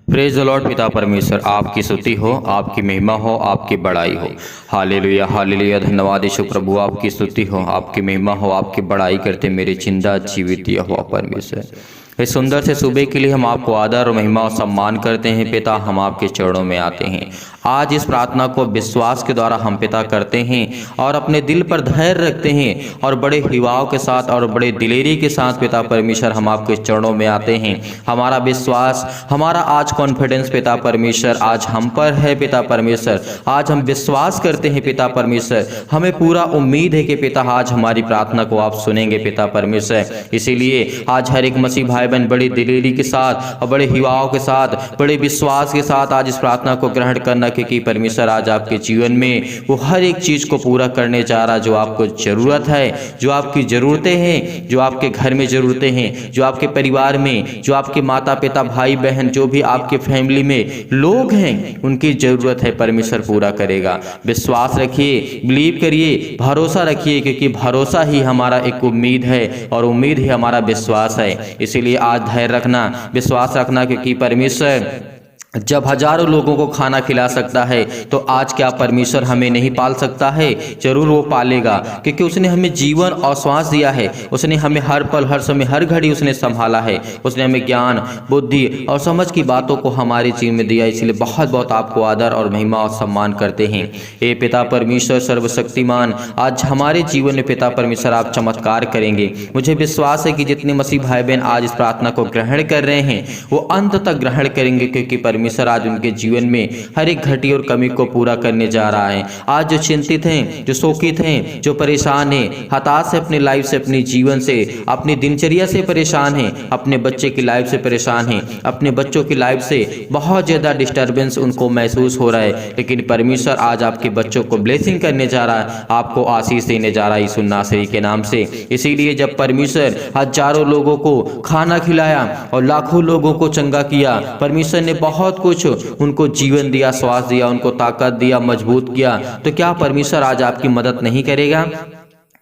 Praise the Lord. पिता परमेश्वर आपकी स्तुति हो, आपकी महिमा हो, आपकी बड़ाई हो। Hallelujah hallelujah. धन्यवाद यीशु प्रभु, आपकी स्तुति हो, आपकी महिमा हो, आपकी बड़ाई करते मेरे जिंदा जीवित यहोवा परमेश्वर। इस सुंदर से सुबह के लिए हम आपको आदर और महिमा और सम्मान करते हैं पिता। हम आपके चरणों में आते हैं। आज इस प्रार्थना को विश्वास के द्वारा हम पिता करते हैं और अपने दिल पर धैर्य रखते हैं और बड़े हिवाव के साथ और बड़े दिलेरी के साथ पिता परमेश्वर हम आपके चरणों में आते हैं। हमारा विश्वास, हमारा आज कॉन्फिडेंस पिता परमेश्वर आज हम पर है पिता परमेश्वर। आज हम विश्वास करते हैं पिता परमेश्वर, हमें पूरा उम्मीद है कि पिता आज हमारी प्रार्थना को आप सुनेंगे पिता परमेश्वर। इसीलिए आज हर एक मसीह भाई बहन बड़ी दिलेरी के साथ और बड़े हिवाव के साथ, बड़े विश्वास के साथ आज इस प्रार्थना को ग्रहण करना, क्योंकि परमेश्वर आज आपके जीवन में वो हर एक चीज को पूरा करने जा रहा जो आपको जरूरत है, जो आपकी जरूरतें हैं, जो आपके घर में जरूरतें हैं, जो आपके परिवार में, जो आपके माता पिता भाई बहन, जो भी आपके फैमिली में लोग हैं, उनकी जरूरत है परमेश्वर पूरा करेगा। विश्वास रखिए, बिलीव करिए, भरोसा रखिए, क्योंकि भरोसा ही हमारा एक उम्मीद है और उम्मीद ही हमारा विश्वास है। इसीलिए आज धैर्य रखना, विश्वास रखना, क्योंकि परमेश्वर जब हजारों लोगों को खाना खिला सकता है तो आज क्या परमेश्वर हमें नहीं पाल सकता है? जरूर वो पालेगा, क्योंकि उसने हमें जीवन और श्वास दिया है। उसने हमें हर पल, हर समय, हर घड़ी उसने संभाला है। उसने हमें ज्ञान, बुद्धि और समझ की बातों को हमारे जीवन में दिया। इसलिए बहुत बहुत आपको आदर और महिमा और सम्मान करते हैं। ए पिता परमेश्वर सर्वशक्तिमान, आज हमारे जीवन में पिता परमेश्वर आप चमत्कार करेंगे। मुझे विश्वास है कि जितने मसीह भाई बहन आज इस प्रार्थना को ग्रहण कर रहे हैं वो अंत तक ग्रहण करेंगे, क्योंकि परमेश्वर आज उनके जीवन में हर एक घटी और कमी को पूरा करने जा रहा है। आज जो चिंतित हैं, जो शोकित हैं, जो परेशान हैं, हताश है अपनी लाइफ से, अपने जीवन से, अपनी दिनचर्या से परेशान हैं, अपने बच्चे की लाइफ से परेशान हैं, अपने बच्चों की लाइफ से बहुत ज़्यादा डिस्टर्बेंस उनको महसूस हो रहा है, लेकिन परमेश्वर आज आपके बच्चों को ब्लेसिंग करने जा रहा है, आपको आशीष देने जा रहा है यीशु नासरी के नाम से। इसीलिए जब परमेश्वर हजारों लोगों को खाना खिलाया और लाखों लोगों को चंगा किया, परमेश्वर ने बहुत कुछ उनको जीवन दिया, श्वास दिया, उनको ताकत दिया, मजबूत किया, तो क्या परमेश्वर आज आपकी मदद नहीं करेगा?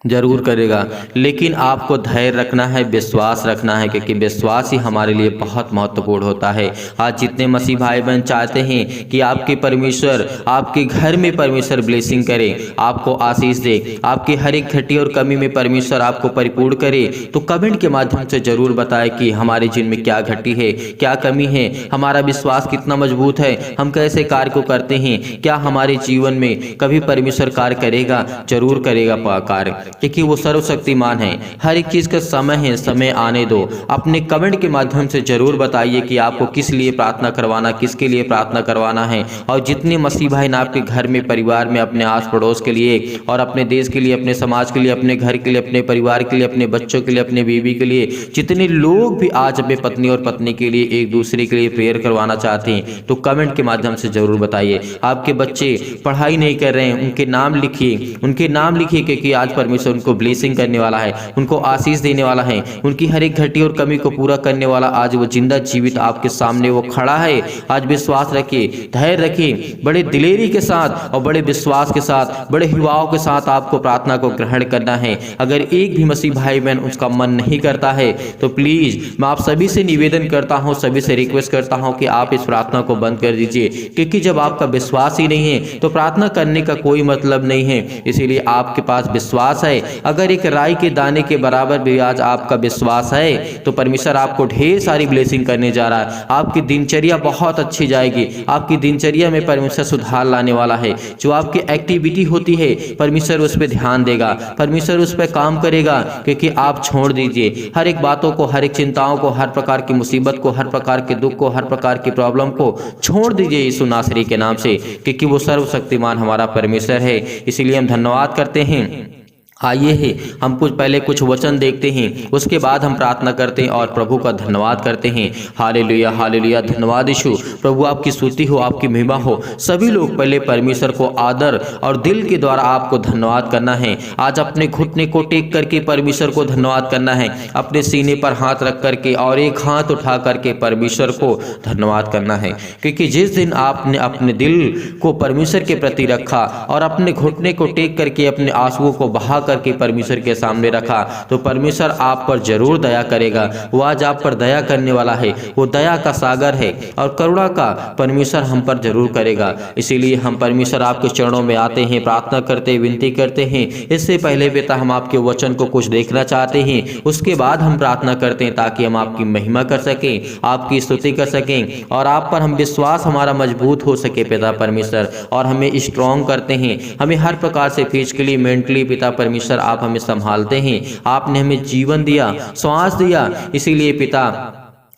जरूर करेगा। लेकिन आपको धैर्य रखना है, विश्वास रखना है, क्योंकि विश्वास ही हमारे लिए बहुत महत्वपूर्ण होता है। आज जितने मसीह भाई बहन चाहते हैं कि आपके परमेश्वर आपके घर में परमेश्वर ब्लेसिंग करे, आपको आशीष दे, आपकी हर एक घटी और कमी में परमेश्वर आपको परिपूर्ण करे, तो कमेंट के माध्यम से जरूर बताएं कि हमारे जीवन में क्या घटी है, क्या कमी है, हमारा विश्वास कितना मजबूत है, हम कैसे कार्य को करते हैं, क्या हमारे जीवन में कभी परमेश्वर कार्य करेगा? जरूर करेगा कार्य, क्योंकि वो सर्वशक्तिमान है। हर एक चीज का समय है, समय आने दो। अपने कमेंट के माध्यम से जरूर बताइए कि आपको किस लिए प्रार्थना करवाना, किसके लिए प्रार्थना करवाना है। और जितने मसीह भाई ना आपके घर में, परिवार में, अपने आस पड़ोस के लिए और अपने देश के लिए, अपने समाज के लिए, अपने घर के लिए, अपने परिवार के लिए, अपने बच्चों के लिए, अपने बीवी के लिए, जितने लोग भी आज अपने पत्नी और पत्नी के लिए, एक दूसरे के लिए प्रेयर करवाना चाहते हैं, तो कमेंट के माध्यम से जरूर बताइए। आपके बच्चे पढ़ाई नहीं कर रहे हैं, उनके नाम लिखिए, उनके नाम लिखिए, क्योंकि आज परमेश्वर उनको ब्लेसिंग करने वाला है, उनको आशीष देने वाला है, उनकी हर एक घटी और कमी को पूरा करने वाला आज वो जिंदा जीवित आपके सामने वो खड़ा है। आज विश्वास रखिए, धैर्य रखिए, बड़े दिलेरी के साथ और बड़े विश्वास के साथ, बड़े हिवाव के साथ आपको प्रार्थना को ग्रहण करना है। अगर एक भी मसीह भाई बहन उसका मन नहीं करता है तो प्लीज मैं आप सभी से निवेदन करता हूं, सभी से रिक्वेस्ट करता हूं कि आप इस प्रार्थना को बंद कर दीजिए, क्योंकि जब आपका विश्वास ही नहीं है तो प्रार्थना करने का कोई मतलब नहीं है। इसीलिए आपके पास विश्वास है, अगर एक राई के दाने के बराबर भी आज आपका विश्वास है तो परमेश्वर आपको ढेर सारी ब्लेसिंग करने जा रहा है। आपकी दिनचर्या बहुत अच्छी जाएगी, आपकी दिनचर्या में परमेश्वर सुधार लाने वाला है। जो आपकी एक्टिविटी होती है परमेश्वर उस पर ध्यान देगा, परमेश्वर उस पर काम करेगा, क्योंकि आप छोड़ दीजिए हर एक बातों को, हर एक चिंताओं को, हर प्रकार की मुसीबत को, हर प्रकार के दुख को, हर प्रकार की प्रॉब्लम को छोड़ दीजिए यीशु नासरी के नाम से, क्योंकि वो सर्वशक्तिमान हमारा परमेश्वर है। इसीलिए हम धन्यवाद करते हैं आइए है हम कुछ वचन देखते हैं, उसके बाद हम प्रार्थना करते हैं और प्रभु का धन्यवाद करते हैं। हालेलुया हालेलुया, धन्यवाद यीशु। प्रभु आपकी स्तुति हो, आपकी महिमा हो। सभी लोग पहले परमेश्वर को आदर और दिल के द्वारा आपको धन्यवाद करना है। आज अपने घुटने को टेक करके परमेश्वर को धन्यवाद करना है, अपने सीने पर हाथ रख करके और एक हाथ उठा करके परमेश्वर को धन्यवाद करना है। क्योंकि जिस दिन आपने अपने दिल को परमेश्वर के प्रति रखा और अपने घुटने को टेक करके अपने आंसुओं को बहा करके परमेश्वर के सामने रखा, तो परमेश्वर आप पर जरूर दया करेगा। वो आज आप पर दया करने वाला है, वो दया का सागर है और करुणा का परमेश्वर हम पर जरूर करेगा। इसीलिए हम परमेश्वर आपके चरणों में आते हैं, प्रार्थना करते हैं, विनती करते हैं। इससे पहले पिता हम आपके वचन को कुछ देखना चाहते हैं, उसके बाद हम प्रार्थना करते हैं ताकि हम आपकी महिमा कर सकें, आपकी स्तुति कर सकें और आप पर हम विश्वास हमारा मजबूत हो सके पिता परमेश्वर, और हमें स्ट्रॉन्ग करते हैं। हमें हर प्रकार से फिजिकली मेंटली पिता परमेश्वर आप हमें संभालते हैं। आपने हमें जीवन दिया, श्वास दिया, इसीलिए पिता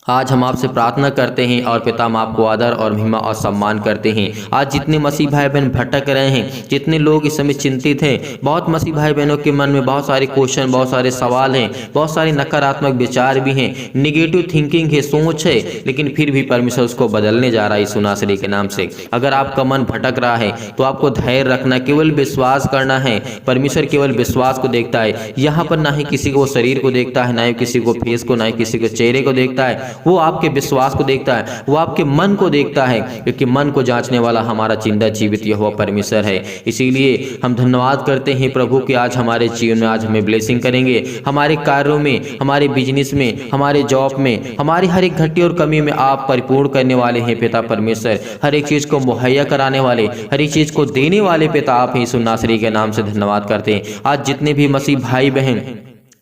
आज हम आपसे प्रार्थना करते हैं और पिता हम आपको आदर और महिमा और सम्मान करते हैं। आज जितने मसीह भाई बहन भटक रहे हैं, जितने लोग इस समय चिंतित हैं, बहुत मसीह भाई बहनों के मन में बहुत सारे क्वेश्चन, बहुत सारे सवाल हैं, बहुत सारे नकारात्मक विचार भी हैं, निगेटिव थिंकिंग है, सोच है, लेकिन फिर भी परमेश्वर उसको बदलने जा रहा है यीशु नासरी के नाम से। अगर आपका मन भटक रहा है तो आपको धैर्य रखना, केवल विश्वास करना है। परमेश्वर केवल विश्वास को देखता है। यहाँ पर ना ही किसी को शरीर को देखता है, ना ही किसी को फेस को, ना ही किसी को चेहरे को देखता है। वो आपके विश्वास को देखता है, वो आपके मन को देखता है, क्योंकि मन को जांचने वाला हमारा जिंदा जीवित यहोवा परमेश्वर है। इसीलिए हम धन्यवाद करते हैं प्रभु कि आज हमारे जीवन में आज हमें ब्लेसिंग करेंगे, हमारे कार्यों में, हमारे बिजनेस में, हमारे जॉब में, हमारी हर एक घटी और कमी में आप परिपूर्ण करने वाले हैं पिता परमेश्वर। हर एक चीज को मुहैया कराने वाले, हर एक चीज को देने वाले पिता आप यीशु नासरी के नाम से धन्यवाद करते हैं। आज जितने भी मसीह भाई बहन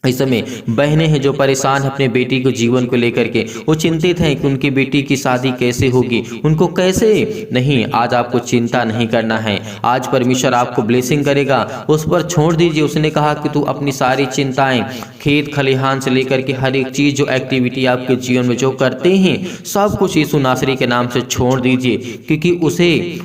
इस समय बहनें हैं जो परेशान हैं अपने बेटी को जीवन को लेकर के, वो चिंतित हैं कि उनकी बेटी की शादी कैसे होगी, उनको कैसे नहीं, आज आपको चिंता नहीं करना है। आज परमेश्वर आपको ब्लेसिंग करेगा, उस पर छोड़ दीजिए। उसने कहा कि तू अपनी सारी चिंताएं, खेत खलिहान से लेकर के हर एक चीज, जो एक्टिविटी आपके जीवन में जो करते हैं, सब कुछ यीशु नासरी के नाम से छोड़ दीजिए, क्योंकि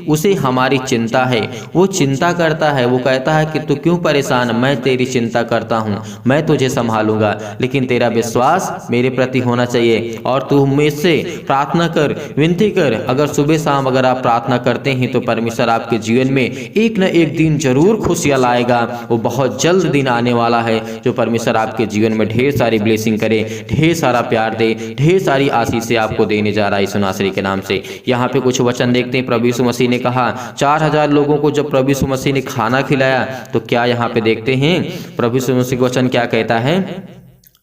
उसे हमारी चिंता है। वो चिंता करता है, वो कहता है कि तू क्यों परेशान, मैं तेरी चिंता करता हूँ, मैं तुझे संभालूंगा, लेकिन तेरा विश्वास मेरे प्रति होना चाहिए। और तू मुझसे प्रार्थना कर, विनती कर। अगर सुबह शाम अगर आप प्रार्थना करते हैं तो परमेश्वर आपके जीवन में एक न एक दिन जरूर खुशियां लाएगा। वो बहुत जल्द दिन आने वाला है जो परमेश्वर आपके जीवन में ढेर सारी ब्लेसिंग करे, ढेर सारा प्यार दे, ढेर सारी आशीष आपको देने जा रहा है यीशु नासरी के नाम से। यहाँ पे कुछ वचन देखते हैं। प्रभु यीशु मसीह ने कहा 4000 लोगों को जब प्रभु यीशु मसीह ने खाना खिलाया, तो क्या यहाँ पे देखते हैं प्रभु यीशु मसीह का वचन क्या कहता है।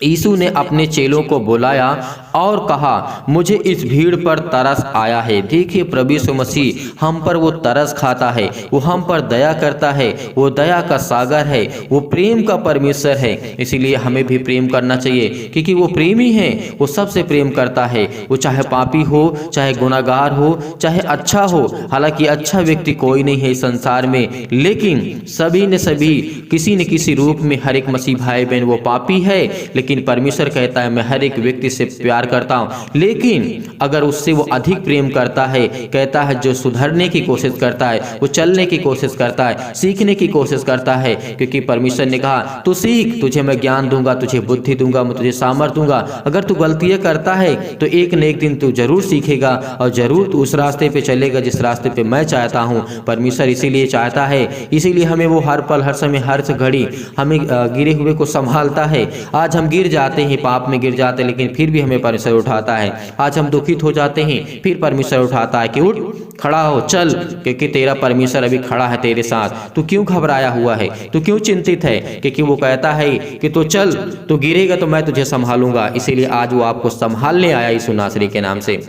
यीशु ने अपने चेलों को बुलाया और कहा, मुझे इस भीड़ पर तरस आया है। देखिए प्रभु यीशु मसीह हम पर वो तरस खाता है, वो हम पर दया करता है, वो दया का सागर है, वो प्रेम का परमेश्वर है। इसीलिए हमें भी प्रेम करना चाहिए, क्योंकि वो प्रेमी है, वो सबसे प्रेम करता है। वो चाहे पापी हो, चाहे गुनाहगार हो, चाहे अच्छा हो। हालांकि अच्छा व्यक्ति कोई नहीं है संसार में, लेकिन सभी ने सभी किसी न किसी रूप में हर एक मसीह भाई बहन वो पापी है, लेकिन परमेश्वर कहता है मैं हर एक व्यक्ति से प्यार करता हूं। लेकिन अगर उससे वो अधिक प्रेम करता है, कहता है जो सुधरने की कोशिश करता है, वो चलने की कोशिश करता है, सीखने की कोशिश करता है, क्योंकि परमेश्वर ने कहा तू सीख, तुझे मैं ज्ञान दूंगा, तुझे बुद्धि दूंगा, मैं तुझे सामर्थ दूंगा। अगर तू गलतियां करता है तो एक न एक दिन तू जरूर सीखेगा और जरूर तू उस रास्ते पे चलेगा जिस रास्ते पे मैं चाहता हूँ। परमेश्वर इसीलिए चाहता है, इसीलिए हमें वो हर पल, हर समय, हर घड़ी हमें गिरे हुए को संभालता है। आज हम गिर जाते हैं, पाप में गिर जाते हैं, लेकिन फिर भी हमें परमेश्वर उठाता है। आज हम दुखित हो जाते हैं, फिर परमेश्वर उठाता है कि उठ, खड़ा हो, चल, क्योंकि तेरा परमेश्वर अभी खड़ा है तेरे साथ। तू क्यों घबराया हुआ है, तू क्यों चिंतित है, क्योंकि वो कहता है कि तू चल, तू गिरेगा तो मैं तुझे संभालूंगा। इसीलिए आज वो आपको संभालने आया यीशु नासरी के नाम से।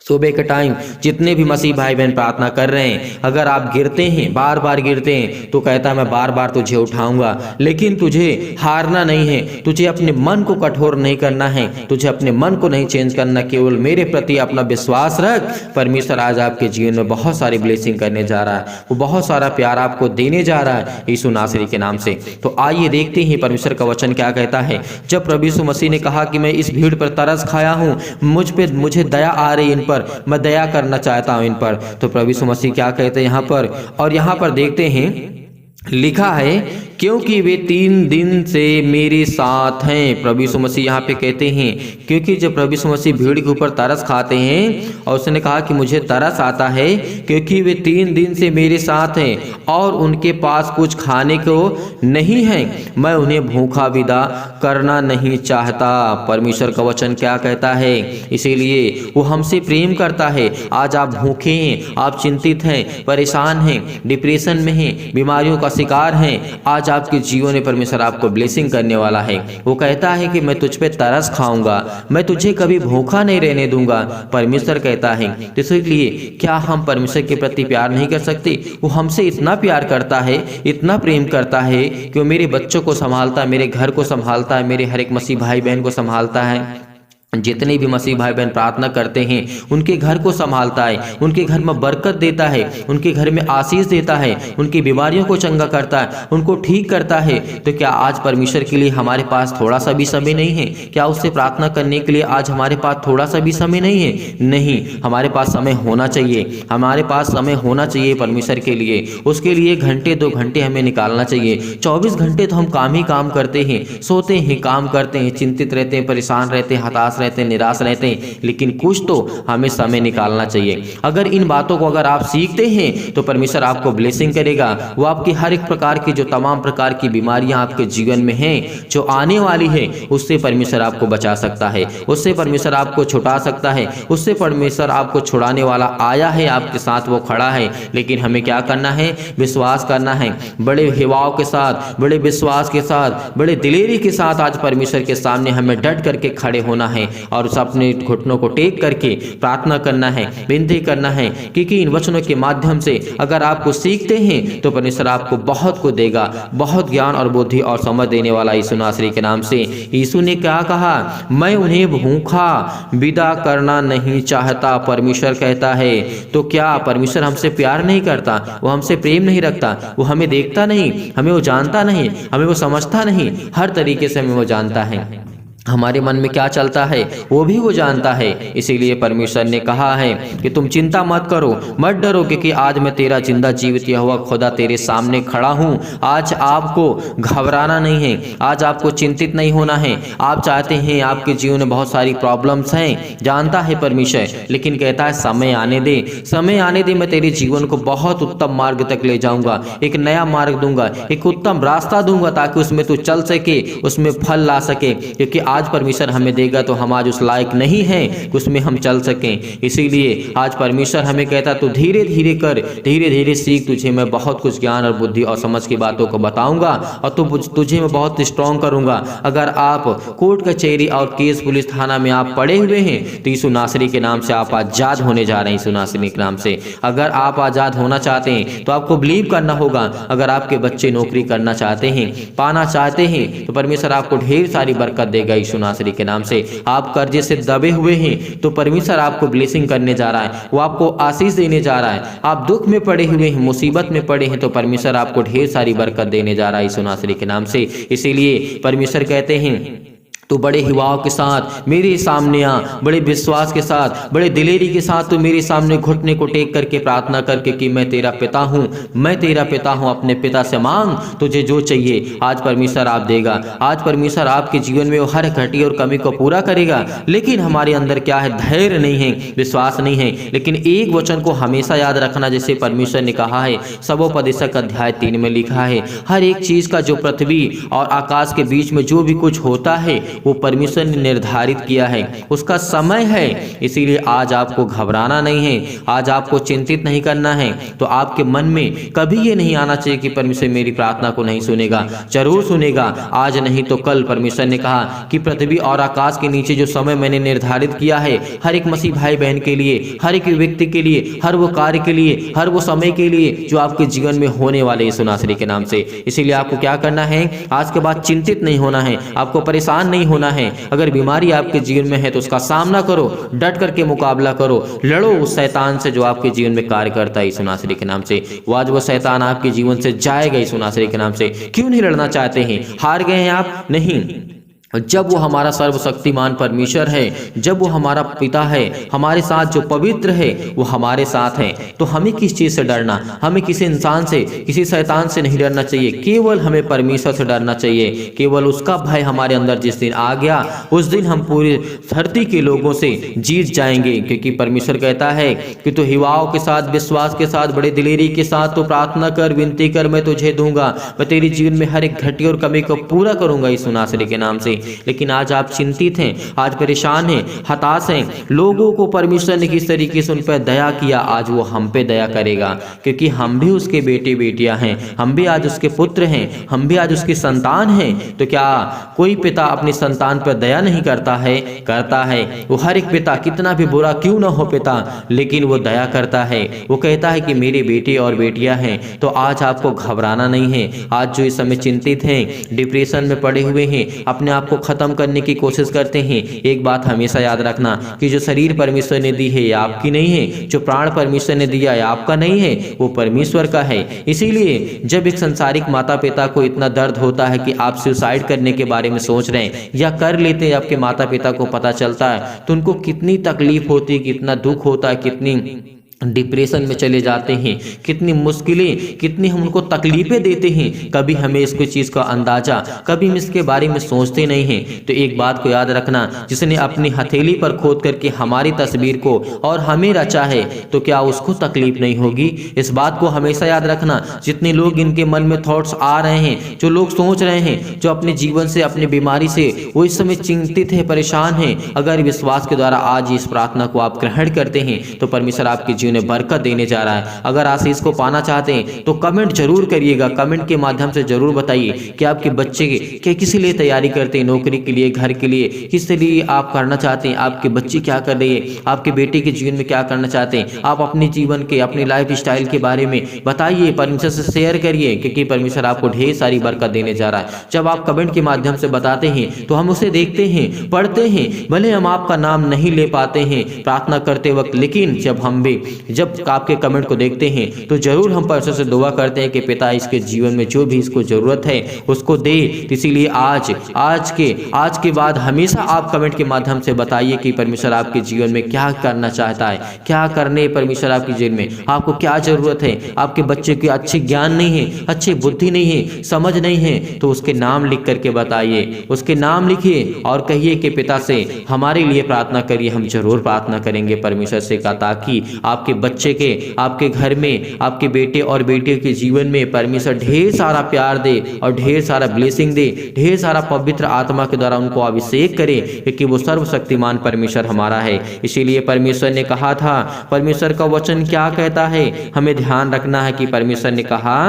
सुबह के टाइम जितने भी मसीह भाई बहन प्रार्थना कर रहे हैं, अगर आप गिरते हैं, बार बार गिरते हैं, तो कहता है मैं बार बार तुझे उठाऊंगा। लेकिन तुझे हारना नहीं है, तुझे अपने मन को कठोर नहीं करना है, तुझे अपने मन को नहीं चेंज करना, केवल मेरे प्रति अपना विश्वास रख। परमेश्वर आज आपके जीवन में बहुत सारी ब्लेसिंग करने जा रहा है, वो बहुत सारा प्यार आपको देने जा रहा है यीशु नासरी के नाम से। तो आइए देखते हैं परमेश्वर का वचन क्या कहता है। जब प्रभु यीशु मसीह ने कहा कि मैं इस भीड़ पर तरस खाया हूँ, मुझे दया आ रही इन पर, मैं दया करना चाहता हूं इन पर, तो प्रभु यीशु मसीह क्या कहते हैं यहाँ पर। और यहाँ पर देखते हैं लिखा है क्योंकि वे 3 दिन से मेरे साथ हैं। प्रभु यीशु मसीह यहाँ पे कहते हैं क्योंकि जब प्रभु यीशु मसीह भीड़ के ऊपर तरस खाते हैं और उसने कहा कि मुझे तरस आता है क्योंकि वे 3 दिन से मेरे साथ हैं और उनके पास कुछ खाने को नहीं है, मैं उन्हें भूखा विदा करना नहीं चाहता। परमेश्वर का वचन क्या कहता है? इसीलिए वो हमसे प्रेम करता है। आज आप भूखे हैं, आप चिंतित हैं, परेशान हैं, डिप्रेशन में हैं, बीमारियों का शिकार हैं, आज आपके जीवन में परमेश्वर आपको ब्लेसिंग करने वाला है। वो कहता है कि मैं तुझ पे तरस खाऊंगा, मैं तुझे कभी भूखा नहीं रहने दूंगा, परमेश्वर कहता है। तो इसलिए क्या हम परमेश्वर के प्रति प्यार नहीं कर सकते? वो हमसे इतना प्यार करता है, इतना प्रेम करता है कि वो मेरे बच्चों को संभालता है, मेरे घर को संभालता है, मेरे हर एक मसीह भाई बहन को संभालता है। जितने भी मसीह भाई बहन प्रार्थना करते हैं उनके घर को संभालता है, उनके घर में बरकत देता है, उनके घर में आशीष देता है, उनकी बीमारियों को चंगा करता है, उनको ठीक करता है। तो क्या आज परमेश्वर के लिए हमारे पास थोड़ा सा भी समय नहीं है? क्या उससे प्रार्थना करने के लिए आज हमारे पास थोड़ा सा भी समय नहीं है? नहीं, हमारे पास समय होना चाहिए, हमारे पास समय होना चाहिए परमेश्वर के लिए। उसके लिए घंटे 2 घंटे हमें निकालना चाहिए। 24 घंटे तो हम काम ही काम करते हैं, सोते हैं, काम करते हैं, चिंतित रहते हैं, परेशान रहते हैं, हताश रहते हैं, निराश रहते हैं, लेकिन कुछ तो हमें समय निकालना चाहिए। अगर इन बातों को अगर आप सीखते हैं तो परमेश्वर आपको ब्लेसिंग करेगा। वो आपकी हर एक प्रकार की जो तमाम प्रकार की बीमारियां आपके जीवन में हैं, जो आने वाली है, उससे परमेश्वर आपको बचा सकता है, उससे परमेश्वर आपको छुड़ा सकता है, उससे परमेश्वर आपको छुड़ाने वाला आया है, आपके साथ वो खड़ा है। लेकिन हमें क्या करना है? विश्वास करना है, बड़े हिवाव के साथ, बड़े विश्वास के साथ, बड़े दिलेरी के साथ आज परमेश्वर के सामने हमें डट करके खड़े होना है और उस अपने घुटनों को टेक करके प्रार्थना करना है, विनती करना है। क्योंकि इन वचनों के माध्यम से अगर आपको सीखते हैं तो परमेश्वर आपको बहुत को देगा, बहुत ज्ञान और बुद्धि और समझ देने वाला यीशु नासरी के नाम से। यीशु ने क्या कहा? मैं उन्हें भूखा विदा करना नहीं चाहता, परमेश्वर कहता है। तो क्या परमेश्वर हमसे प्यार नहीं करता? वो हमसे प्रेम नहीं रखता? वो हमें देखता नहीं, हमें वो जानता नहीं, हमें वो समझता नहीं? हर तरीके से हमें वो जानता है, हमारे मन में क्या चलता है वो भी वो जानता है। इसीलिए परमेश्वर ने कहा है कि तुम चिंता मत करो, मत डरो, क्योंकि आज मैं तेरा जिंदा जीवित यहोवा खुदा तेरे सामने खड़ा हूँ। आज आपको घबराना नहीं है, आज आपको चिंतित नहीं होना है। आप चाहते हैं, आपके जीवन में बहुत सारी प्रॉब्लम्स हैं, जानता है परमेश्वर, लेकिन कहता है समय आने दे, समय आने दे, मैं तेरे जीवन को बहुत उत्तम मार्ग तक ले जाऊंगा, एक नया मार्ग दूंगा, एक उत्तम रास्ता दूंगा, ताकि उसमें तू चल सके, उसमें फल ला सके। क्योंकि आज परमेश्वर हमें देगा तो हम आज उस लायक नहीं हैं कि उसमें हम चल सकें। इसीलिए आज परमेश्वर हमें कहता तू धीरे धीरे कर, धीरे धीरे सीख, तुझे मैं बहुत कुछ ज्ञान और बुद्धि और समझ की बातों को बताऊंगा और तुझे मैं बहुत स्ट्रॉन्ग करूंगा। अगर आप कोर्ट कचहरी और केस पुलिस थाना में आप पड़े हुए हैं तो यीशु नासरी के नाम से आप आजाद होने जा रहे हैं। यीशु नासरी के नाम से अगर आप आजाद होना चाहते हैं तो आपको बिलीव करना होगा। अगर आपके बच्चे नौकरी करना चाहते हैं, पाना चाहते हैं, तो परमेश्वर आपको ढेर सारी बरकत देगा यीशु नासरी के नाम से। आप कर्जे से दबे हुए हैं तो परमेश्वर आपको ब्लेसिंग करने जा रहा है, वो आपको आशीष देने जा रहा है। आप दुख में पड़े हुए हैं, मुसीबत में पड़े हैं, तो परमेश्वर आपको ढेर सारी बरकत देने जा रहा है यीशु नासरी के नाम से। इसीलिए परमेश्वर कहते हैं तू बड़े हिवाव के साथ मेरे सामने आ, बड़े विश्वास के साथ, बड़े दिलेरी के साथ तू मेरे सामने घुटने को टेक करके प्रार्थना करके कि मैं तेरा पिता हूँ, मैं तेरा पिता हूँ, अपने पिता से मांग, तुझे जो चाहिए आज परमेश्वर आप देगा। आज परमेश्वर आपके जीवन में वो हर घटी और कमी को पूरा करेगा। लेकिन हमारे अंदर क्या है? धैर्य नहीं है, विश्वास नहीं है। लेकिन एक वचन को हमेशा याद रखना, जैसे परमेश्वर ने कहा है, सबोपदेशक अध्याय 3 में लिखा है, हर एक चीज का जो पृथ्वी और आकाश के बीच में जो भी कुछ होता है वो परमेश्वर ने निर्धारित किया है, उसका समय है। इसीलिए आज आपको घबराना नहीं है, आज आपको चिंतित नहीं करना है। तो आपके मन में कभी ये नहीं आना चाहिए कि परमेश्वर मेरी प्रार्थना को नहीं सुनेगा। जरूर सुनेगा, आज नहीं तो कल। परमेश्वर ने कहा कि पृथ्वी और आकाश के नीचे जो समय मैंने निर्धारित किया है हर एक मसीह भाई बहन के लिए, हर एक व्यक्ति के लिए, हर वो कार्य के लिए, हर वो समय के लिए जो आपके जीवन में होने वाले यीशु नासरी के नाम से। इसीलिए आपको क्या करना है? आज के बाद चिंतित नहीं होना है, आपको परेशान नहीं होना है। अगर बीमारी आपके जीवन में है तो उसका सामना करो, डट करके मुकाबला करो, लड़ो उस शैतान से जो आपके जीवन में कार्य करता है यीशु नासरी के नाम से। वो आज वो शैतान आपके जीवन से जाएगा यीशु नासरी के नाम से। क्यों नहीं लड़ना चाहते हैं? हार गए हैं आप? नहीं, जब वो हमारा सर्वशक्तिमान परमेश्वर है, जब वो हमारा पिता है, हमारे साथ जो पवित्र है वो हमारे साथ है, तो हमें किस चीज़ से डरना? हमें किसी इंसान से, किसी शैतान से नहीं डरना चाहिए, केवल हमें परमेश्वर से डरना चाहिए। केवल उसका भय हमारे अंदर जिस दिन आ गया, उस दिन हम पूरी धरती के लोगों से जीत जाएंगे, क्योंकि परमेश्वर कहता है कि तू हिवाओं के साथ, विश्वास के साथ, बड़े दिलेरी के साथ तो प्रार्थना कर, विनती कर, मैं तुझे दूंगा, मैं तेरे जीवन में हर एक घटी और कमी को पूरा करूंगा यीशु नासरी के नाम से। लेकिन आज आप चिंतित हैं, आज परेशान हैं, हताश हैं। लोगों को परमेश्वर ने किस तरीके से उन पर दया किया, आज वो हम पे दया करेगा, क्योंकि हम भी उसके बेटे बेटियां हैं, हम भी आज उसके पुत्र हैं, हम भी आज उसकी संतान हैं। तो क्या कोई पिता अपनी संतान पर दया नहीं करता है? करता है। वो हर एक पिता, कितना भी बुरा क्यों ना हो पिता, लेकिन वो दया करता है। वो कहता है कि मेरे बेटे और बेटियां हैं। तो आज आपको घबराना नहीं है। आज जो इस समय चिंतित हैं, डिप्रेशन में पड़े हुए हैं, अपने आप को खत्म करने की कोशिश करते हैं, एक बात हमेशा याद रखना कि जो शरीर परमेश्वर ने दी है ये आपकी नहीं है, जो प्राण परमेश्वर ने दिया है आपका नहीं है, वो परमेश्वर का है। इसीलिए जब एक संसारिक माता पिता को इतना दर्द होता है कि आप सुसाइड करने के बारे में सोच रहे हैं या कर लेते हैं, आपके माता पिता को पता चलता है तो उनको कितनी तकलीफ होती है, कितना दुख होता है, कितनी डिप्रेशन में चले जाते हैं, कितनी मुश्किलें, कितनी हम उनको तकलीफें देते हैं। कभी हमें इसको चीज़ का अंदाजा, कभी हम इसके बारे में सोचते नहीं हैं। तो एक बात को याद रखना, जिसने अपनी हथेली पर खोद करके हमारी तस्वीर को और हमें रचा है, तो क्या उसको तकलीफ नहीं होगी? इस बात को हमेशा याद रखना। जितने लोग इनके मन में थॉट्स आ रहे हैं, जो लोग सोच रहे हैं, जो अपने जीवन से, अपनी बीमारी से वो इस समय चिंतित है, परेशान हैं, अगर विश्वास के द्वारा आज इस प्रार्थना को आप ग्रहण करते हैं तो परमेश्वर आपके जीवन में बरकत देने जा रहा है। अगर आशीष को पाना चाहते हैं तो कमेंट जरूर करिएगा, कमेंट के माध्यम से जरूर बताइए कि आपके बच्चे के किस लिए तैयारी करते हैं, नौकरी के लिए, घर के लिए, किस लिए आप करना चाहते हैं, आपके बच्चे क्या कर रही है, आपके बेटे के जीवन में क्या करना चाहते हैं, आप अपने जीवन के, अपनी लाइफ स्टाइल के बारे में बताइए, परमेश्वर से शेयर करिए, क्योंकि परमेश्वर आपको ढेर सारी बरकत देने जा रहा है। जब आप कमेंट के माध्यम से बताते हैं तो हम उसे देखते हैं, पढ़ते हैं, भले हम आपका नाम नहीं ले पाते हैं प्रार्थना करते वक्त, लेकिन जब आपके कमेंट को देखते हैं तो जरूर हम परमेश्वर से दुआ करते हैं कि पिता इसके जीवन में जो भी इसको जरूरत है उसको दे। इसीलिए आज के बाद हमेशा आप कमेंट के माध्यम से बताइए कि परमेश्वर आपके जीवन में क्या करना चाहता है, क्या करने परमेश्वर आपके जीवन में, आपको क्या जरूरत है। आपके बच्चे के अच्छे ज्ञान नहीं है, अच्छी बुद्धि नहीं है, समझ नहीं है, तो उसके नाम लिख करके बताइए, उसके नाम लिखिए और कहिए कि पिता से हमारे लिए प्रार्थना करिए। हम जरूर प्रार्थना करेंगे परमेश्वर से का, ताकि आपके बच्चे के, आपके घर में, आपके बेटे और बेटियों के जीवन में परमेश्वर ढेर सारा प्यार दे और ढेर सारा ब्लेसिंग दे, ढेर सारा पवित्र आत्मा के द्वारा उनको अभिषेक करे, क्योंकि वो सर्वशक्तिमान परमेश्वर हमारा है। इसीलिए परमेश्वर ने कहा था, परमेश्वर का वचन क्या कहता है, हमें ध्यान रखना है कि परमेश्वर ने कहा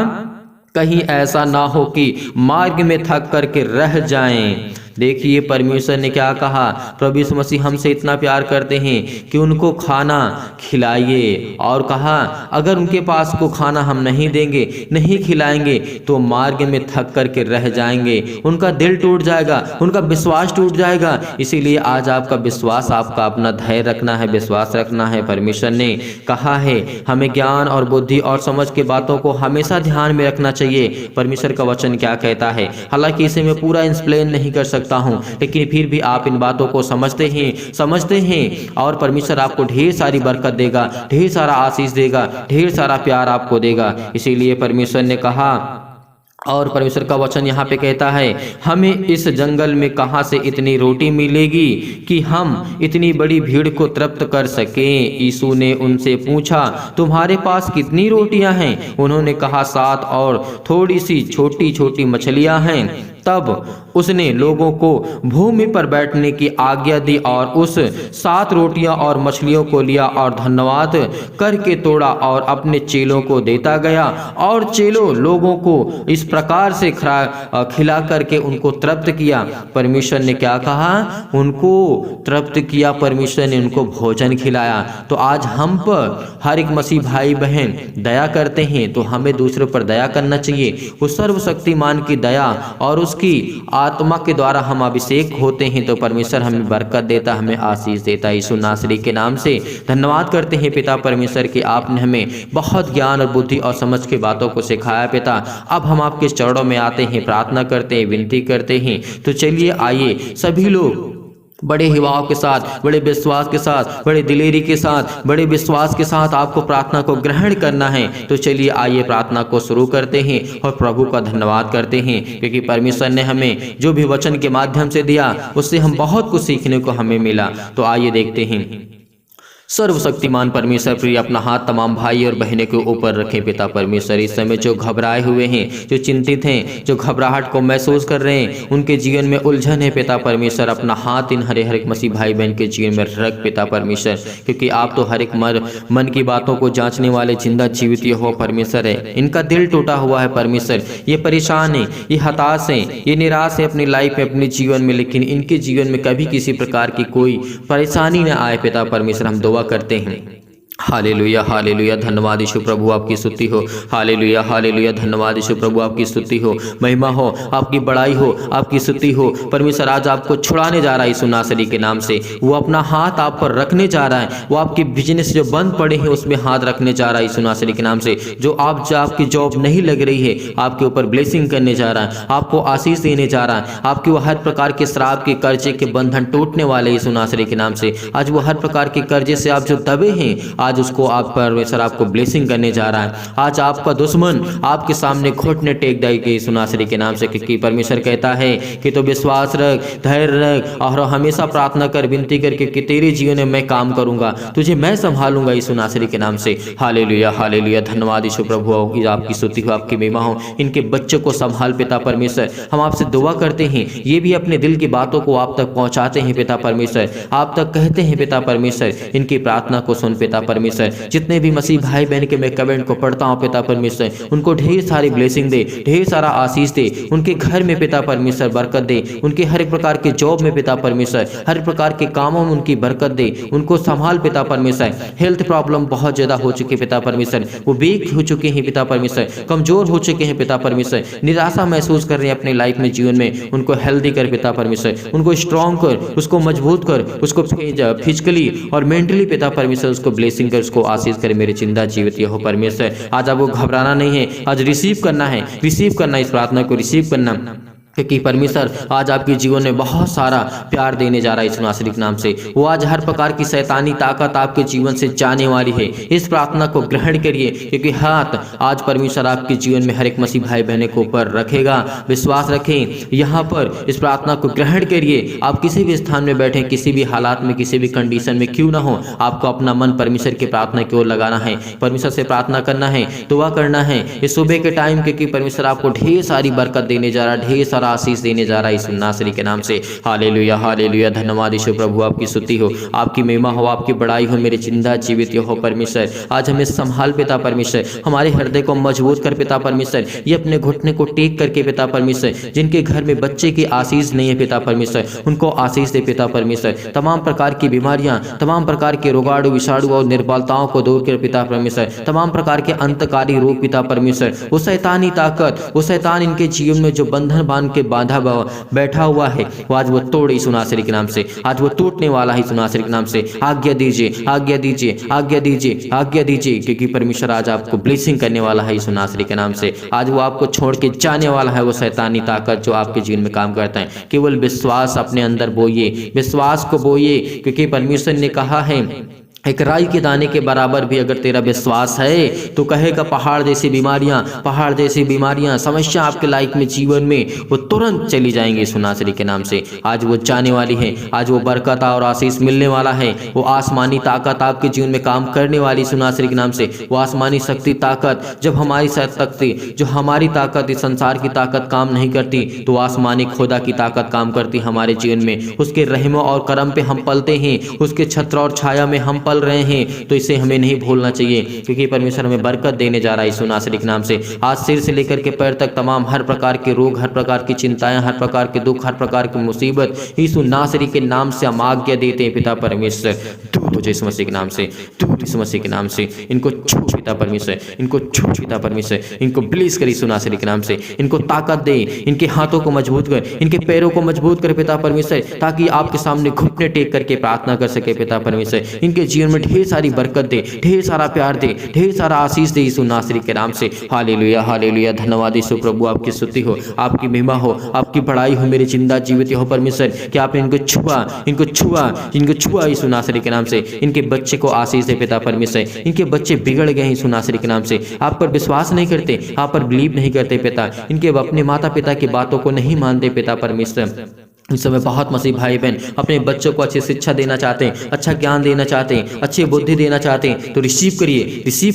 कहीं ऐसा ना हो कि मार्ग में थक करके रह जाएं। देखिए परमेश्वर ने क्या कहा, प्रभु यीशु मसीह हमसे इतना प्यार करते हैं कि उनको खाना खिलाइए, और कहा अगर उनके पास को खाना हम नहीं देंगे, नहीं खिलाएंगे तो मार्ग में थक करके रह जाएंगे, उनका दिल टूट जाएगा, उनका विश्वास टूट जाएगा। इसीलिए आज आपका विश्वास, आपका अपना धैर्य रखना है, विश्वास रखना है। परमेश्वर ने कहा है हमें ज्ञान और बुद्धि और समझ के बातों को हमेशा ध्यान में रखना चाहिए। परमेश्वर का वचन क्या कहता है, हालांकि इसे मैं पूरा एक्सप्लेन नहीं कर सकता हूं, लेकिन फिर भी आप इन बातों को समझते हैं और परमेश्वर आपको ढेर सारी बरकत देगा, ढेर सारा आशीष देगा, ढेर सारा प्यार आपको देगा। इसीलिए परमेश्वर ने कहा, और परमेश्वर का वचन यहाँ पे कहता है हमें इस जंगल में कहाँ से इतनी रोटी मिलेगी कि हम इतनी बड़ी भीड़ को तृप्त कर सकें। यीशु ने उनसे पूछा तुम्हारे पास कितनी रोटियां हैं? उन्होंने कहा 7 और थोड़ी सी छोटी छोटी मछलियां हैं। तब उसने लोगों को भूमि पर बैठने की आज्ञा दी और उस 7 रोटियां और मछलियों को लिया और धन्यवाद करके तोड़ा और अपने चेलों को देता गया, और चेलों लोगों को इस प्रकार से खिला करके उनको तृप्त किया। परमेश्वर ने क्या कहा? उनको तृप्त किया, परमेश्वर ने उनको भोजन खिलाया। तो आज हम पर हर एक मसीह भाई बहन दया करते हैं तो हमें दूसरों पर दया करना चाहिए। उस सर्वशक्तिमान की दया और उस उसकी आत्मा के द्वारा हम अभिषेक होते हैं तो परमेश्वर हमें बरकत देता, हमें आशीष देता। यीशु नासरी के नाम से धन्यवाद करते हैं पिता परमेश्वर कि आपने हमें बहुत ज्ञान और बुद्धि और समझ की बातों को सिखाया पिता। अब हम आपके चरणों में आते हैं, प्रार्थना करते हैं, विनती करते हैं। तो चलिए आइए सभी लोग बड़े हिवाव के साथ, बड़े विश्वास के साथ, बड़े दिलेरी के साथ, बड़े विश्वास के साथ आपको प्रार्थना को ग्रहण करना है। तो चलिए आइए प्रार्थना को शुरू करते हैं और प्रभु का धन्यवाद करते हैं, क्योंकि परमेश्वर ने हमें जो भी वचन के माध्यम से दिया उससे हम बहुत कुछ सीखने को हमें मिला। तो आइए देखते हैं। सर्वशक्तिमान परमेश्वर प्रिय अपना हाथ तमाम भाई और बहनों के ऊपर रखें पिता परमेश्वर। इस समय जो घबराए हुए हैं, जो चिंतित हैं, जो घबराहट को महसूस कर रहे हैं, उनके जीवन में उलझन है पिता परमेश्वर, अपना हाथ इन हर एक मसीह भाई बहन के जीवन में रख पिता परमेश्वर, क्योंकि आप तो हर एक मन की बातों को जांचने वाले जिंदा जीवित हो परमेश्वर है। इनका दिल टूटा हुआ है परमेश्वर, ये परेशान है, ये हताश है, ये निराश है अपनी लाइफ में, अपने जीवन में, लेकिन इनके जीवन में कभी किसी प्रकार की कोई परेशानी न आए पिता परमेश्वर। हम दुआ करते हैं। हालेलुया हालेलुया, धन्यवाद यीशु प्रभु आपकी स्तुति हो। हालेलुया हालेलुया, धन्यवाद यीशु प्रभु आपकी स्तुति हो, महिमा हो, आपकी बड़ाई हो, आपकी स्तुति हो। परमेश्वर आज आपको छुड़ाने जा रहा है यीशु नासरी के नाम से। वो अपना हाथ आप पर रखने जा रहा है, वो आपके बिजनेस जो बंद पड़े हैं उसमें हाथ रखने जा रहा है यीशु नासरी के नाम से। जो आपकी जॉब नहीं लग रही है, आपके ऊपर ब्लेसिंग करने जा रहा है, आपको आशीष देने जा रहा है। आपके वो हर प्रकार के श्राप के कर्जे के बंधन टूटने वाले यीशु नासरी के नाम से। आज वो हर प्रकार के कर्जे से आप जो दबे हैं, आज उसको आप परमेश्वर आपको ब्लेसिंग करने जा रहा है। आज आपका दुश्मन आपके सामने घुटने टेक देगा यीशु नासरी के नाम से, क्योंकि परमेश्वर कहता है कि तो विश्वास रख, धैर्य रख और हमेशा प्रार्थना कर, विनती करके कि तेरे जीवन में मैं काम करूंगा, तुझे मैं संभालूंगा यीशु नासरी के नाम से। हालेलुया हालेलुया, धन्यवाद यीशु प्रभु, आपकी स्तुति हो, आपकी महिमा हो। इनके बच्चों को संभाल पिता परमेश्वर। हम आपसे दुआ करते हैं, ये भी अपने दिल की बातों को आप तक पहुंचाते हैं पिता परमेश्वर, आप तक कहते हैं पिता परमेश्वर। इनकी प्रार्थना को सुन पिता परमेश्वर। जितने भी मसीह भाई बहन के मैं कमेंट को पढ़ता हूँ पिता परमेश्वर, उनको ढेर सारी ब्लेसिंग दे, ढेर सारा आशीष दे। उनके घर में पिता परमेश्वर बरकत दे, उनके हर एक प्रकार के जॉब में पिता परमेश्वर, हर प्रकार के कामों में उनकी बरकत दे। उनको संभाल पिता परमेश्वर। हेल्थ प्रॉब्लम बहुत ज्यादा हो चुकी है पिता परमेश्वर, वो वीक हो चुके हैं पिता परमेश्वर, कमजोर हो चुके हैं पिता परमेश्वर, निराशा महसूस कर रहे हैं अपने लाइफ में, जीवन में। उनको हेल्दी कर पिता परमेश्वर, उनको स्ट्रॉन्ग कर, उसको मजबूत कर, उसको फिजिकली और मेंटली पिता परमेश्वर उसको ब्लेसिंग कर, उसको आशीष करे मेरे जिंदा जीवित हो परमेश्वर। आज आपको घबराना नहीं है, आज रिसीव करना है, रिसीव करना, इस प्रार्थना को रिसीव करना, क्योंकि परमेश्वर आज आपके जीवन में बहुत सारा प्यार देने जा रहा है यीशु नासरी के नाम से। वो आज हर प्रकार की शैतानी ताकत आपके जीवन से जाने वाली है। इस प्रार्थना को ग्रहण करिए, क्योंकि हाथ आज परमेश्वर आपके जीवन में हर एक मसीह भाई बहनों के ऊपर रखेगा। विश्वास रखें, यहाँ पर इस प्रार्थना को ग्रहण करिए। आप किसी भी स्थान में बैठे, किसी भी हालात में, किसी भी कंडीशन में क्यों ना हो, आपको अपना मन परमेश्वर की प्रार्थना की ओर लगाना है, परमेश्वर से प्रार्थना करना है, दुआ करना है इस सुबह के टाइम, क्योंकि परमेश्वर आपको ढेर सारी बरकत देने जा रहा है, ढेर सारा आशीष देने जा रहा है यीशु नासरी के नाम से। हालेलुया हालेलुया, धन्यवाद यीशु प्रभु, आपकी स्तुति हो, आपकी महिमा हो, आपकी बड़ाई हो मेरे जिंदा जीवित हो परमेश्वर। आज हमें संभाल पिता परमेश्वर, हमारे हृदय को मजबूत कर पिता परमेश्वर। ये अपने घुटने को टेक करके पिता परमेश्वर, जिनके घर में बच्चे की आशीष नहीं है पिता परमेश्वर, उनको आशीष दे पिता परमेश्वर। तमाम प्रकार की बीमारियां, तमाम प्रकार के रोगाणु विषाणु और निर्बलताओं को दूर कर पिता परमेश्वर। तमाम प्रकार के अंतकारी रोग पिता परमेश्वर, वो शैतानी ताकत, वो शैतान इनके जीवन में जो बंधन बांध के बांधा बैठा हुआ है, वो आज वो तोड़ यीशु नासरी के नाम से, आज वो टूटने वाला है यीशु नासरी के नाम से। आज्ञा दीजिए, आज्ञा दीजिए, आज्ञा दीजिए, आज्ञा दीजिए, क्योंकि परमेश्वर आज आपको ब्लेसिंग करने वाला है यीशु नासरी के नाम से। आज वो आपको छोड़ के जाने वाला है, वो शैतानी ताकत जो आपके जीवन में काम करता है। केवल विश्वास अपने अंदर बोइए, विश्वास को बोइए, क्योंकि परमेश्वर ने कहा है एक राई के दाने के बराबर भी अगर तेरा विश्वास है तो कहेगा पहाड़ जैसी बीमारियां, समस्या आपके लाइफ में, जीवन में, वो तुरंत चली जाएंगी यीशु नासरी के नाम से। आज वो जाने वाली है, आज वो बरकत और आशीष मिलने वाला है। वो आसमानी ताकत आपके जीवन में काम करने वाली यीशु नासरी के नाम से। वो आसमानी शक्ति ताकत, जब हमारी शक्ति, जो हमारी ताकत, इस संसार की ताकत काम नहीं करती, तो आसमानी खुदा की ताकत काम करती हमारे जीवन में। उसके रहमो और करम पे हम पलते हैं, उसके छत्र और छाया में हम रहे हैं, तो इसे हमें नहीं भूलना चाहिए, क्योंकि परमेश्वर हमें बरकत देने जा रहा है यीशु नासरी के नाम से। आज सिर से लेकर के पैर तक तमाम हर प्रकार के रोग, हर प्रकार की चिंताएं, हर प्रकार के दुख, हर प्रकार की मुसीबत यीशु नासरी के नाम से हम आज्ञा देते हैं पिता परमेश्वर, दूर दूर हो जाए यीशु मसीह के नाम से, दूर यीशु मसीह के नाम से। इनको छू पिता परमेश्वर, इनको छू पिता परमेश्वर, इनको ब्लेस कर यीशु नासरी के नाम से। इनको ताकत दे, इनके हाथों को मजबूत कर, इनके पैरों को मजबूत कर पिता परमेश्वर, ताकि आपके सामने घुटने टेक करके प्रार्थना कर सके पिता परमेश्वर। इनके जीवन में ढेर सारी बरकत दे, ढेर सारा प्यार दे, ढेर सारा आशीष दे यीशु नासरी के नाम से। हालेलुया हालेलुया, धन्यवाद यीशु प्रभु, आपकी स्तुति हो, आपकी महिमा हो, आपकी बड़ाई हो मेरे जिंदा जीवित हो परमेश्वर। कि आपने इनको छुआ, इनको छुआ, इनको छुआ यीशु नासरी के नाम से। इनके बच्चे को आशीष दे पिता परमेश्वर। इनके बच्चे बिगड़ गए यीशु नासरी के नाम से, आप पर विश्वास नहीं करते, आप पर बिलीव नहीं करते पिता। इनके अपने माता पिता की बातों को नहीं मानते पिता परमेश्वर। इस समय बहुत मसीह भाई बहन अपने बच्चों को अच्छी शिक्षा देना चाहते हैं, अच्छा ज्ञान देना चाहते हैं, अच्छी बुद्धि देना चाहते हैं, तो रिसीव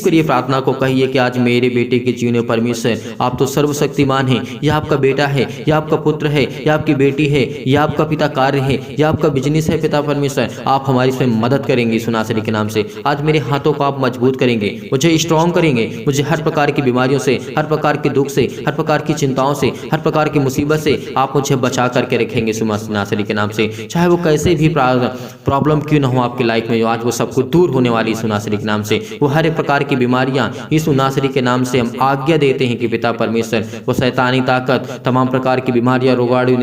करिए प्रार्थना को। कहिए कि आज मेरे बेटे के जीवन में परमेश्वर आप तो सर्वशक्तिमान हैं, यह आपका बेटा है, यह आपका पुत्र है, यह आपकी बेटी है, यह आपका पिता कार्य है, यह आपका बिजनेस है पिता परमेश्वर। आप हमारी इसमें मदद करेंगे यीशु नासरी के नाम से। आज मेरे हाथों को आप मजबूत करेंगे, मुझे स्ट्रॉन्ग करेंगे, मुझे हर प्रकार की बीमारियों से, हर प्रकार के दुख से, हर प्रकार की चिंताओं से, हर प्रकार की मुसीबत से आप मुझे बचा करके रखेंगे नासरी के नाम से। चाहे वो कैसे भी प्रॉब्लम क्यों ना हो आपकी लाइफ में, आज वो सबको दूर होने वाली यीशु नासरी के नाम से। वो हर एक प्रकार की बीमारियां यीशु नासरी के नाम से हम आज्ञा देते हैं कि पिता परमेश्वर वो शैतानी ताकत, तमाम प्रकार की बीमारियां, रोगाणु,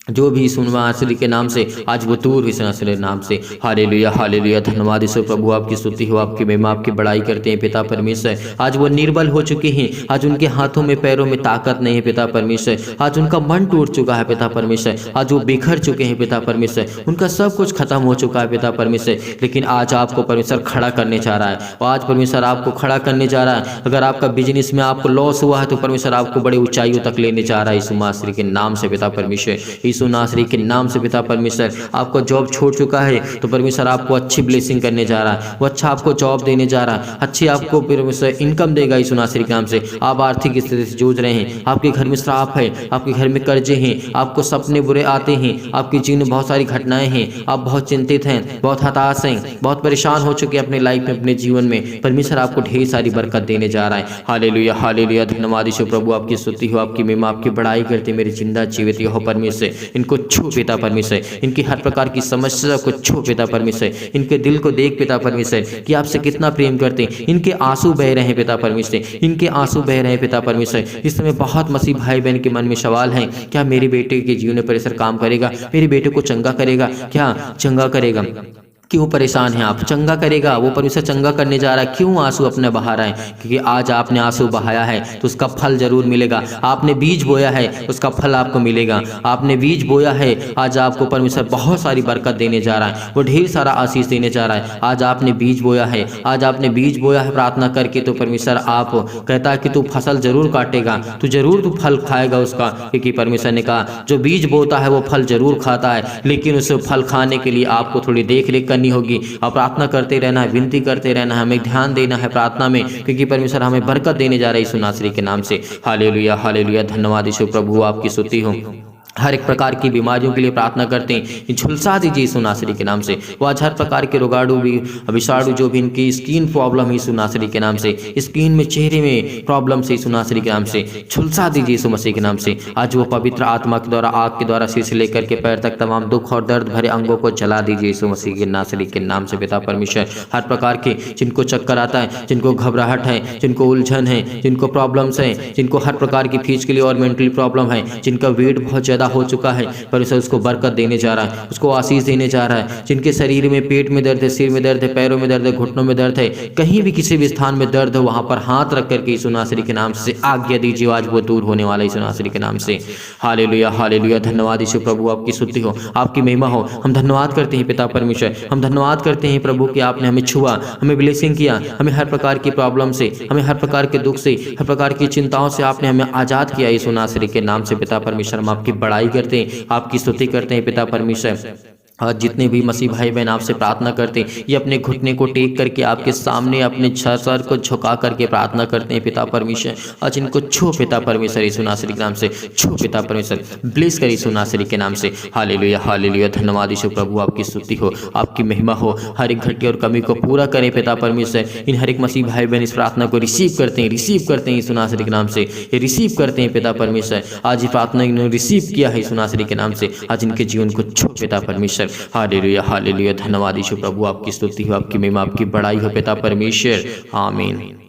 जो भी यीशु नासरी के नाम से आज वो दूर यीशु नासरी के नाम से। हालेलुया हालेलुया, धन्यवाद यीशु प्रभु, आपकी स्तुति हो, आपकी महिमा, आपकी बड़ाई करते हैं पिता परमेश्वर। आज वो निर्बल हो चुके हैं, आज उनके हाथों में पैरों में ताकत नहीं है पिता परमेश्वर। आज उनका मन टूट चुका है पिता परमेश्वर, आज वो बिखर चुके हैं पिता परमेश्वर, उनका सब कुछ खत्म हो चुका है पिता परमेश्वर। लेकिन आज आपको परमेश्वर खड़ा करने जा रहा है, और आज परमेश्वर आपको खड़ा करने जा रहा है। अगर आपका बिजनेस में आपको लॉस हुआ है तो परमेश्वर आपको बड़ी ऊंचाइयों तक लेने जा रहा है यीशु नासरी के नाम से पिता परमेश्वर। यीशु नासरी के नाम से पिता परमेश्वर, आपको जॉब छोड़ चुका है तो परमेश्वर आपको अच्छी ब्लेसिंग करने जा रहा है, वो अच्छा आपको जॉब देने जा रहा है, अच्छी आपको परमेश्वर इनकम देगा यीशु नासरी के नाम से। आप आर्थिक स्थिति से जूझ रहे हैं, आपके घर में श्राप है, आपके घर में कर्जे हैं, आपको सपने बुरे आते हैं, आपके जीवन में बहुत सारी घटनाएं हैं, आप बहुत चिंतित हैं, बहुत हताश हैं, बहुत परेशान हो चुके हैं अपने लाइफ में, अपने जीवन में। परमेश्वर आपको ढेर सारी बरकत देने जा रहा है। हालेलुया हालेलुया, धन्यवाद यीशु प्रभु, आपकी स्तुति हो, आपकी महिमा, आपकी बड़ाई करते मेरे जिंदा जीवित हो परमेश्वर। इनको छू पिता परमेश्वर, इनकी हर प्रकार की समस्या को छू पिता परमेश्वर। इनके दिल को देख पिता परमेश्वर कि आपसे कितना प्रेम करते हैं। इनके आंसू बह रहे हैं पिता परमेश्वर, इनके आंसू बह रहे हैं पिता परमेश्वर। इस समय बहुत मसीह भाई बहन के मन में सवाल है, क्या मेरे बेटे के जीवन में परमेश्वर काम करेगा, मेरे बेटे को चंगा करेगा, क्या चंगा करेगा? क्यों परेशान हैं आप? चंगा करेगा, वो परमेश्वर चंगा करने जा रहा है। क्यों आंसू अपने बहा रहे हैं? क्योंकि आज आपने आंसू बहाया है तो उसका फल जरूर मिलेगा। आपने बीज बोया है उसका फल आपको मिलेगा। आपने बीज बोया है, आज आपको परमेश्वर बहुत सारी बरकत देने जा रहा है, वो ढेर सारा आशीष देने जा रहा है। आज आपने बीज बोया है, आज आपने बीज बोया है प्रार्थना करके, तो परमेश्वर आप कहता है कि तू फसल जरूर काटेगा, तू जरूर फल खाएगा उसका। क्योंकि परमेश्वर ने कहा जो बीज बोता है वो फल जरूर खाता है, लेकिन उस फल खाने के लिए आपको थोड़ी देख रेख करनी होगी और प्रार्थना करते रहना है, विनती करते रहना है, हमें ध्यान देना है प्रार्थना में, क्योंकि परमेश्वर हमें बरकत देने जा रहा है यीशु नासरी के नाम से। हालेलुया हालेलुया, धन्यवाद यीशु प्रभु, आपकी स्तुति हो। हर एक प्रकार की बीमारियों के लिए प्रार्थना करते हैं, झुलसा दीजिए यीशु नासरी के नाम से। वो आज हर प्रकार के रोगाणु भी, विषाणु, जो भी इनकी स्किन प्रॉब्लम है यीशु नासरी के नाम से, स्किन में, चेहरे में प्रॉब्लम से यीशु नासरी के नाम से झुलसा दीजिए यीशु मसीह के नाम से। आज वो पवित्र आत्मा के द्वारा, आग के द्वारा सिर से लेकर के पैर तक तमाम दुख और दर्द भरे अंगों को जला दीजिए यीशु मसीह के नासरी के नाम से पिता परमेश्वर। हर प्रकार के जिनको चक्कर आता है, जिनको घबराहट है, जिनको उलझन है, जिनको प्रॉब्लम्स हैं, जिनको हर प्रकार की फिजिकली और मेंटली प्रॉब्लम है, जिनका वेट बहुत ज़्यादा हो चुका है, परमेश्वर उसको बरकत देने जा रहा है, उसको आशीष देने जा रहा है। जिनके शरीर में पेट में दर्द है, सिर में दर्द है, पैरों में दर्द है, घुटनों में दर्द है, कहीं भी किसी भी स्थान में दर्द हो, वहां पर हाथ रख करके यीशु नासरी के नाम से आज्ञा दीजिए, आज वो दूर होने वाला यीशु नासरी के नाम से। हालेलुया हालेलुया, धन्यवाद यीशु प्रभु, आपकी स्तुति हो, आपकी महिमा हो। हम धन्यवाद करते हैं पिता परमेश्वर, हम धन्यवाद करते हैं प्रभु कि आपने हमें छुआ, हमें ब्लेसिंग किया, हमें हर प्रकार की प्रॉब्लम से, हमें हर प्रकार के दुख से, हर प्रकार की चिंताओं से आपने हमें आजाद किया यीशु नासरी के नाम से पिता परमेश्वर। हम आपकी बड़ाई करते हैं, आपकी स्तुति करते हैं पिता परमेश्वर। आज जितने भी मसीह भाई बहन आपसे प्रार्थना करते हैं, ये अपने घुटने को टेक करके आपके सामने अपने सर को झुका करके प्रार्थना करते हैं पिता परमेश्वर। आज इनको छू पिता परमेश्वर यीशु नासरी के नाम से, छू पिता परमेश्वर, ब्लेस कर यीशु नासरी के नाम से। हालेलुया हालेलुया, धन्यवाद यीशु प्रभु, आपकी स्तुति हो, आपकी महिमा हो। हर एक घटके और कमी को पूरा करें पिता परमेश्वर। इन हर एक मसीह भाई बहन इस प्रार्थना को रिसीव करते हैं, रिसीव करते हैं यीशु नासरी के नाम से, ये रिसीव करते हैं पिता परमेश्वर। आज ये प्रार्थना इन्होंने रिसीव किया है यीशु नासरी के नाम से, आज इनके जीवन को छू पिता परमेश्वर। परमेश्वर। हालेलुया हालेलुया, धन्यवाद यीशु प्रभु, आपकी स्तुति हो, आपकी महिमा, आपकी बड़ाई हो पिता परमेश्वर। आमीन।